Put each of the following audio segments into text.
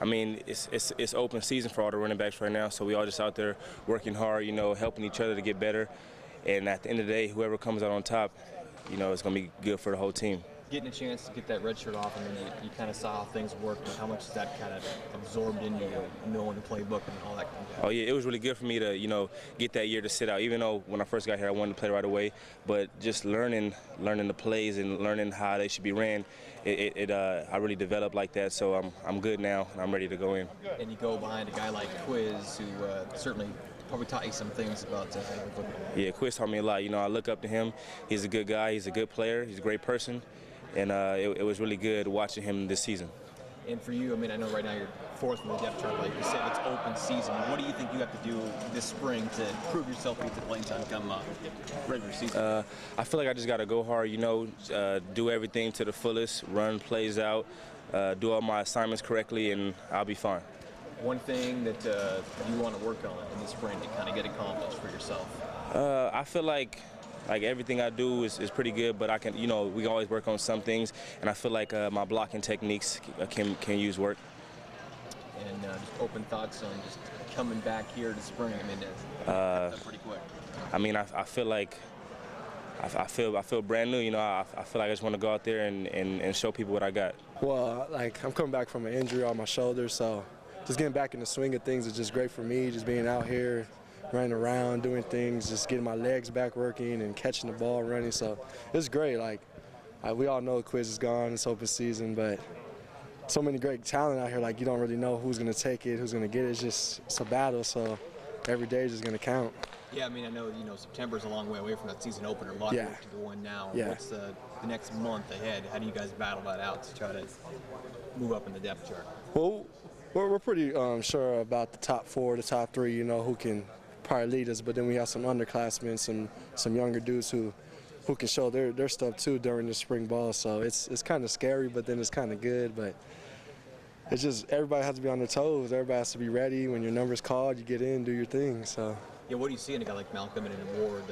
I mean, it's open season for all the running backs right now, so we all just out there working hard, you know, helping each other to get better. And at the end of the day, whoever comes out on top, you know, it's going to be good for the whole team. Getting a chance to get that red shirt off, and then you kind of saw how things work, but how much is that kind of absorbed into you, knowing the playbook and all that kind of stuff? Oh yeah, it was really good for me to, you know, get that year to sit out. Even though when I first got here, I wanted to play right away, but just learning the plays and learning how they should be ran, I really developed like that. So I'm good now, and I'm ready to go in. And you go behind a guy like Jacquizz, who certainly probably taught you some things about football. Yeah, Jacquizz taught me a lot. You know, I look up to him. He's a good guy. He's a good player. He's a great person. And it was really good watching him this season. And for you, I mean, I know right now you're fourth in the depth chart, like you said, it's open season. What do you think you have to do this spring to prove yourself to get to playing time come regular season? I feel like I just got to go hard, you know, do everything to the fullest, run plays out, do all my assignments correctly, and I'll be fine. One thing that you want to work on in the spring to kind of get accomplished for yourself? I feel like everything I do is pretty good, but I can, you know, we can always work on some things, and I feel like my blocking techniques can use work. And just open thoughts on just coming back here to spring. I mean, that's pretty quick. I mean, I feel like I feel brand new. You know, I feel like I just want to go out there and show people what I got. Well, like I'm coming back from an injury on my shoulder, so just getting back in the swing of things is just great for me. Just being out here, running around, doing things, just getting my legs back working and catching the ball, running. So it's great. Like we all know Jacquizz is gone. It's open season, but so many great talent out here. Like you don't really know who's going to take it, who's going to get it. It's a battle. So every day is just going to count. Yeah, I mean, I know September's a long way away from that season opener. A lot of work to go in now. Yeah. What's the next month ahead? How do you guys battle that out to try to move up in the depth chart? Well, we're pretty sure about the top 4, the top 3. You know, who can probably lead us, but then we have some underclassmen, some younger dudes who can show their stuff too during the spring ball. So it's kind of scary, but then it's kind of good. But it's just everybody has to be on their toes. Everybody has to be ready. When your number's called, you get in, do your thing. So yeah, what do you see in a guy like Malcolm and in Ward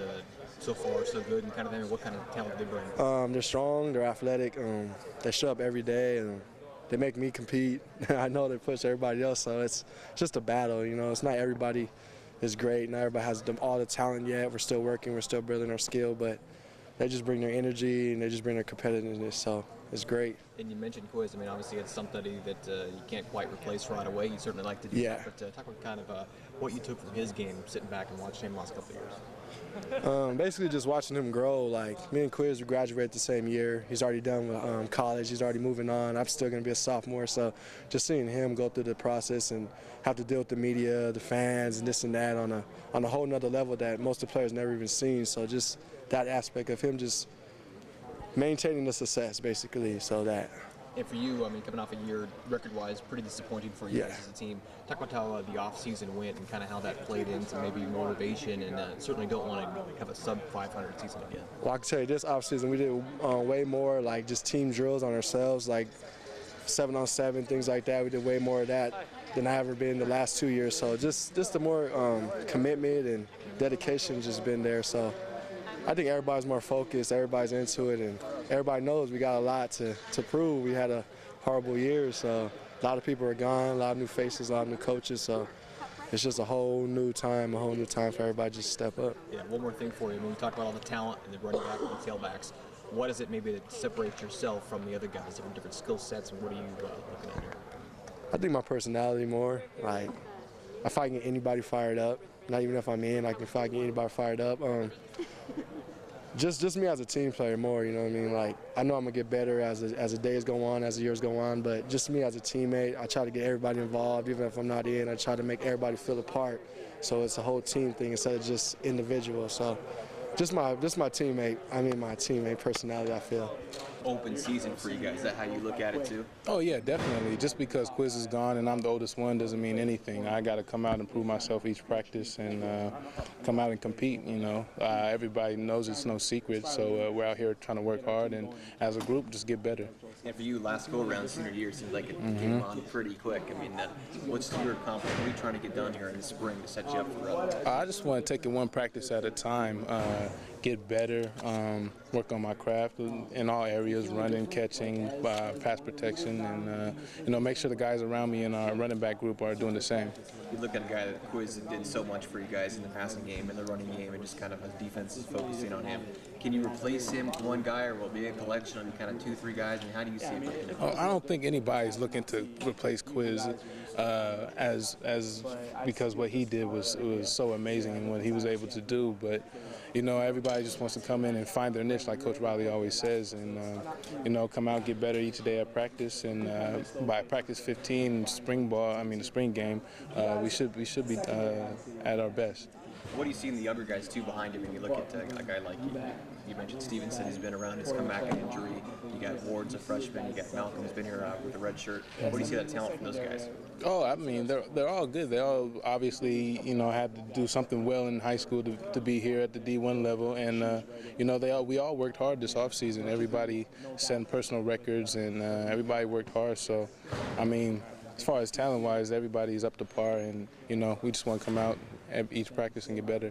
so far, so good, and kind of, I mean, what kind of talent do they bring? They're strong, they're athletic, they show up every day, and they make me compete. I know they push everybody else, so it's just a battle. You know, it's not everybody is great. Not everybody has all the talent yet. We're still working. We're still building our skill, but they just bring their energy and they just bring their competitiveness. So it's great. And you mentioned Jacquizz. I mean, obviously it's somebody that you can't quite replace right away. You certainly like to do that. But talk about kind of what you took from his game, sitting back and watching him last couple of years. Basically just watching him grow. Like me and Jacquizz, we graduated the same year. He's already done with college. He's already moving on. I'm still going to be a sophomore. So just seeing him go through the process and have to deal with the media, the fans, and this and that on a whole nother level that most of the players never even seen. So just that aspect of him just maintaining the success, basically, so that. And for you, I mean, coming off a year record-wise, pretty disappointing for you guys as a team. Talk about how the off-season went and kind of how that played into maybe motivation, and certainly don't want to have a sub-500 season again. Well, I can tell you this off-season we did way more, like just team drills on ourselves, like 7-on-7, things like that. We did way more of that than I ever been the last 2 years. So just the more commitment and dedication just been there. So I think everybody's more focused, everybody's into it, and everybody knows we got a lot to prove. We had a horrible year, so a lot of people are gone, a lot of new faces, a lot of new coaches, so it's just a whole new time for everybody to just step up. Yeah, one more thing for you. When we talk about all the talent and the running back and the tailbacks, what is it maybe that separates yourself from the other guys, different skill sets, and what are you looking at here? I think my personality more. Like, if I can get anybody fired up, not even if I'm in, like if I can get anybody fired up. Just me as a team player more, you know what I mean? Like, I know I'm going to get better as the days go on, as the years go on, but just me as a teammate, I try to get everybody involved, even if I'm not in. I try to make everybody feel a part, so it's a whole team thing instead of just individual. So just my teammate, my teammate personality, I feel. Open season for you guys. Is that how you look at it too? Oh yeah, definitely. Just because Jacquizz is gone and I'm the oldest one doesn't mean anything. I got to come out and prove myself each practice and come out and compete. You know, everybody knows it's no secret, so we're out here trying to work hard and as a group just get better. And for you, last go around senior year seems like it came on pretty quick. I mean, what's your accomplishment? What are you trying to get done here in the spring to set you up for I just want to take it one practice at a time. get better, work on my craft in all areas, running, catching, pass protection, and make sure the guys around me in our running back group are doing the same. You look at a guy that Jacquizz did so much for you guys in the passing game and the running game, and just kind of his defense is focusing on him. Can you replace him with one guy, or will it be a collection of kind of 2-3 guys? And how do you see it? I don't think anybody's looking to replace Jacquizz because what he did was so amazing and what he was able to do. But everybody just wants to come in and find their niche, like Coach Riley always says, and come out, get better each day at practice. And by practice 15, the spring game, we should be at our best. What do you see in the younger guys too behind him? When you look at a guy like you mentioned Stevenson, who's been around, has come back in injury. You got Ward's a freshman. You got Malcolm, who's been here with a red shirt. What do you see that talent from those guys? Oh, I mean, they're all good. They all obviously, had to do something well in high school to be here at the D1 level, and we all worked hard this offseason. Everybody set personal records, and everybody worked hard. So, I mean, as far as talent-wise, everybody's up to par, and we just want to come out at each practice and get better.